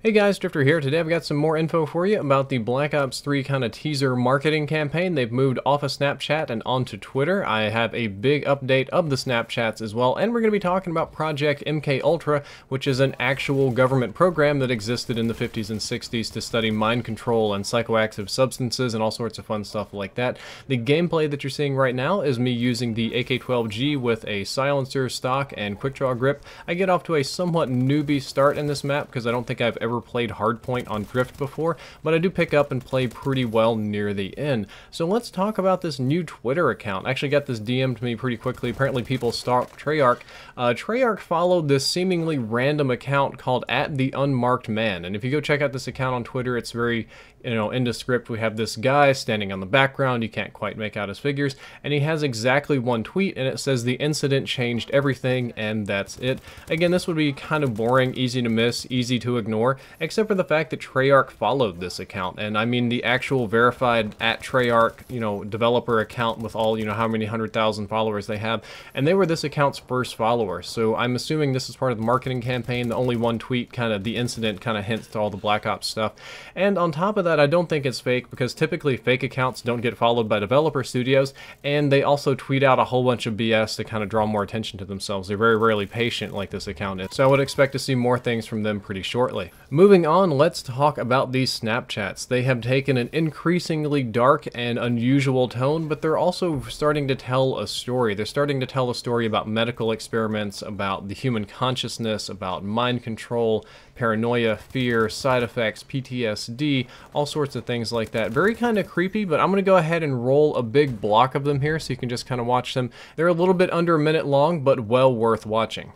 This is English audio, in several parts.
Hey guys, Drifter here. Today I've got some more info for you about the Black Ops 3 kind of teaser marketing campaign. They've moved off of Snapchat and onto Twitter. I have a big update of the Snapchats as well, and we're going to be talking about Project MKUltra, which is an actual government program that existed in the 50s and 60s to study mind control and psychoactive substances and all sorts of fun stuff like that. The gameplay that you're seeing right now is me using the AK-12G with a silencer, stock, and quick draw grip. I get off to a somewhat newbie start in this map because I don't think I've ever played hardpoint on Drift before, but I do pick up and play pretty well near the end. So let's talk about this new Twitter account. I actually got this DM'd to me pretty quickly. Apparently people stalked Treyarch. Treyarch followed this seemingly random account called @the_Unmarked Man, and if you go check out this account on Twitter, it's very, indescript. We have this guy standing on the background. You can't quite make out his figures, and he has exactly one tweet, and it says the incident changed everything, and that's it. Again, this would be kind of boring, easy to miss, easy to ignore, except for the fact that Treyarch followed this account, and I mean the actual verified @Treyarch, developer account with all, how many 100,000 followers they have, and they were this account's first followers. So I'm assuming this is part of the marketing campaign. The only one tweet, the incident hints to all the Black Ops stuff. And on top of that, I don't think it's fake, because typically fake accounts don't get followed by developer studios, and they also tweet out a whole bunch of BS to draw more attention to themselves. They're very rarely patient like this account is. So I would expect to see more things from them pretty shortly. Moving on, let's talk about these Snapchats. They have taken an increasingly dark and unusual tone, but they're also starting to tell a story. They're starting to tell a story about medical experiments, about the human consciousness, about mind control, paranoia, fear, side effects, PTSD, all sorts of things like that. Very creepy, but I'm going to go ahead and roll a big block of them here so you can just watch them. They're a little bit under a minute long, but well worth watching.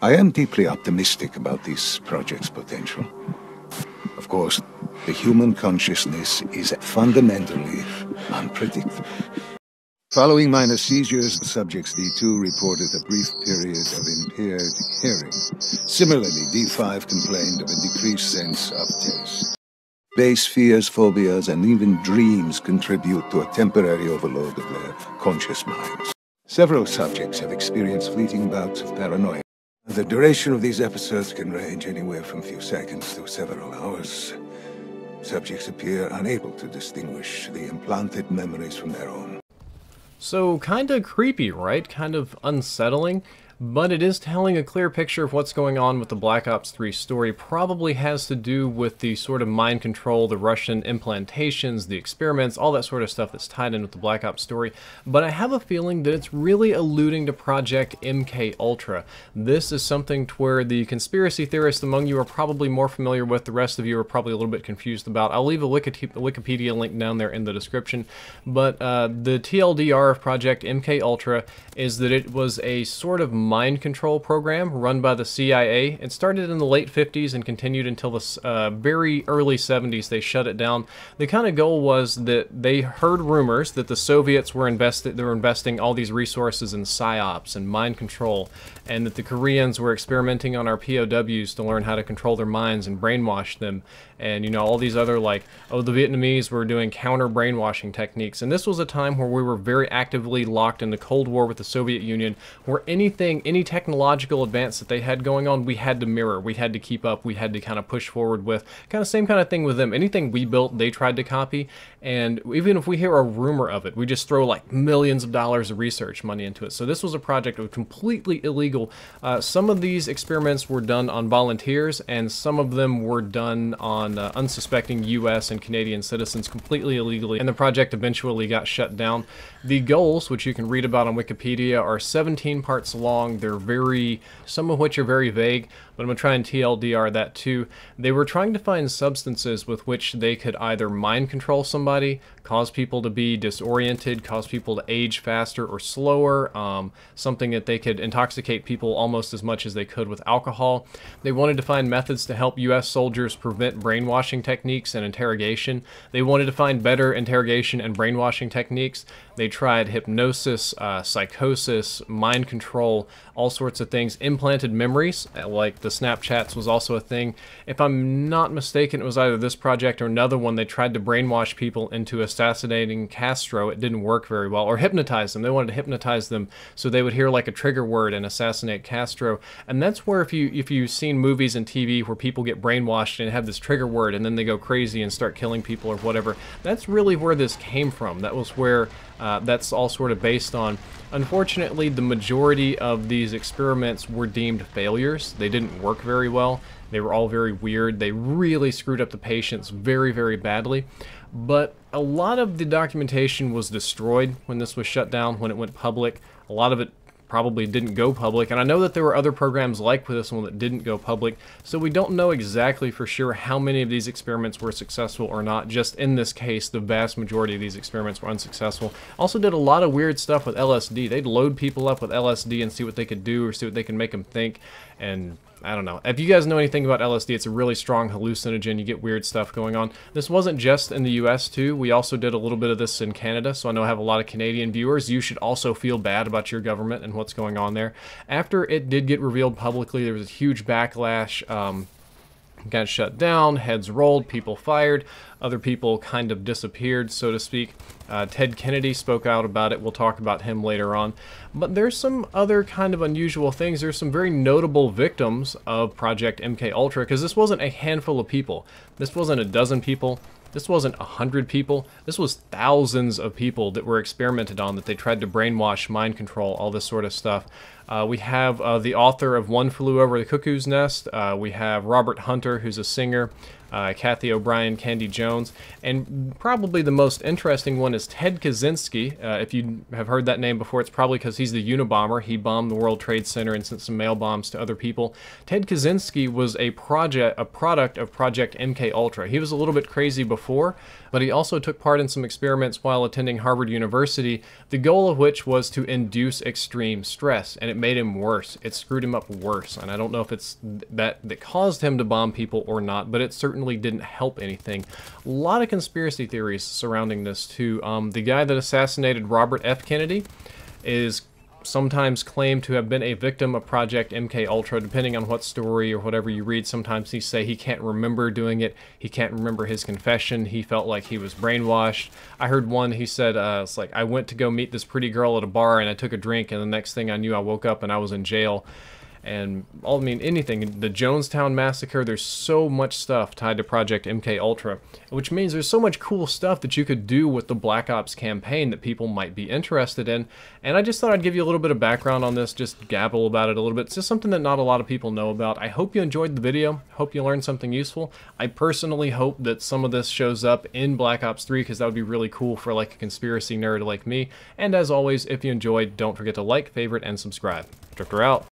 I am deeply optimistic about this project's potential. Of course, the human consciousness is fundamentally unpredictable. Following minor seizures, subjects D2 reported a brief period of impaired hearing. Similarly, D5 complained of a decreased sense of taste. Base fears, phobias, and even dreams contribute to a temporary overload of their conscious minds. Several subjects have experienced fleeting bouts of paranoia. The duration of these episodes can range anywhere from a few seconds to several hours. Subjects appear unable to distinguish the implanted memories from their own. So kinda creepy, right? Kind of unsettling. But it is telling a clear picture of what's going on with the Black Ops 3 story. Probably has to do with the sort of mind control, the Russian implantations, the experiments, all that sort of stuff that's tied in with the Black Ops story. But I have a feeling that it's really alluding to Project MKUltra. This is something to where the conspiracy theorists among you are probably more familiar with. The rest of you are probably a little bit confused about. I'll leave a Wikipedia link down there in the description. But the TLDR of Project MKUltra is that it was a sort of mind control program run by the CIA. It started in the late 50s and continued until the very early 70s. They shut it down. The goal was that they heard rumors that the Soviets were investing all these resources in psyops and mind control, and that the Koreans were experimenting on our POWs to learn how to control their minds and brainwash them, and all these other the Vietnamese were doing counter brainwashing techniques. And this was a time where we were very actively locked in the Cold War with the Soviet Union, where any technological advance that they had going on, we had to mirror, we had to keep up, we had to push forward with. Same thing with them. Anything we built, they tried to copy, and even if we hear a rumor of it, we just throw millions of dollars of research money into it. So this was a project that was completely illegal. Some of these experiments were done on volunteers, and some of them were done on unsuspecting US and Canadian citizens completely illegally, and the project eventually got shut down. The goals, which you can read about on Wikipedia, are 17 parts long. They're some of which are very vague, but I'm going to try and TLDR that too. They were trying to find substances with which they could either mind control somebody, cause people to be disoriented, cause people to age faster or slower, something that they could intoxicate people almost as much as they could with alcohol. They wanted to find methods to help US soldiers prevent brainwashing techniques and interrogation. They wanted to find better interrogation and brainwashing techniques. They tried hypnosis, psychosis, mind control, all sorts of things. Implanted memories, like the Snapchats was also a thing. If I'm not mistaken, it was either this project or another one. They tried to brainwash people into assassinating Castro. It didn't work very well. Or hypnotize them. They wanted to hypnotize them so they would hear like a trigger word and assassinate Castro. And that's where if you've seen movies and TV where people get brainwashed and have this trigger word and then they go crazy and start killing people or whatever, that's really where this came from. That was where that's all sort of based on. Unfortunately, the majority of these experiments were deemed failures. They didn't work very well. They were all very weird. They really screwed up the patients very, very badly. But a lot of the documentation was destroyed when this was shut down, when it went public. A lot of it probably didn't go public, and I know that there were other programs like this one that didn't go public, so we don't know exactly for sure how many of these experiments were successful or not. Just in this case, the vast majority of these experiments were unsuccessful. Also did a lot of weird stuff with LSD. They'd load people up with LSD and see what they could do or see what they can make them think, and I don't know. If you guys know anything about LSD, it's a really strong hallucinogen. You get weird stuff going on. This wasn't just in the US too. We also did a little bit of this in Canada, so I know I have a lot of Canadian viewers. You should also feel bad about your government and what's going on there. After it did get revealed publicly, there was a huge backlash. Got shut down, heads rolled, people fired, other people kind of disappeared, so to speak. Ted Kennedy spoke out about it. We'll talk about him later on. But there's some other kind of unusual things. There's some very notable victims of Project MKUltra, because this wasn't a handful of people. This wasn't a dozen people. This wasn't 100 people. This was thousands of people that were experimented on, that they tried to brainwash, mind control, all this sort of stuff. We have the author of One Flew Over the Cuckoo's Nest. We have Robert Hunter, who's a singer. Kathy O'Brien, Candy Jones, and probably the most interesting one is Ted Kaczynski. If you have heard that name before, it's probably because he's the Unabomber. He bombed the World Trade Center and sent some mail bombs to other people. Ted Kaczynski was a product of Project MKUltra. He was a little bit crazy before, but he also took part in some experiments while attending Harvard University, the goal of which was to induce extreme stress, and it made him worse. It screwed him up worse, and I don't know if it's that caused him to bomb people or not, but it certainly didn't help anything. A lot of conspiracy theories surrounding this too. The guy that assassinated Robert F. Kennedy is sometimes claimed to have been a victim of Project MKUltra, depending on what story or whatever you read. Sometimes he say he can't remember doing it. He can't remember his confession. He felt like he was brainwashed. I heard one, he said, it's like, I went to go meet this pretty girl at a bar and I took a drink, and the next thing I knew I woke up and I was in jail. And anything. The Jonestown Massacre, there's so much stuff tied to Project MKUltra, which means there's so much cool stuff that you could do with the Black Ops campaign that people might be interested in. And I just thought I'd give you a little bit of background on this, just gabble about it a little bit. It's just something that not a lot of people know about. I hope you enjoyed the video. Hope you learned something useful. I personally hope that some of this shows up in Black Ops 3, because that would be really cool for like a conspiracy nerd like me. And as always, if you enjoyed, don't forget to like, favorite, and subscribe. Drifter out.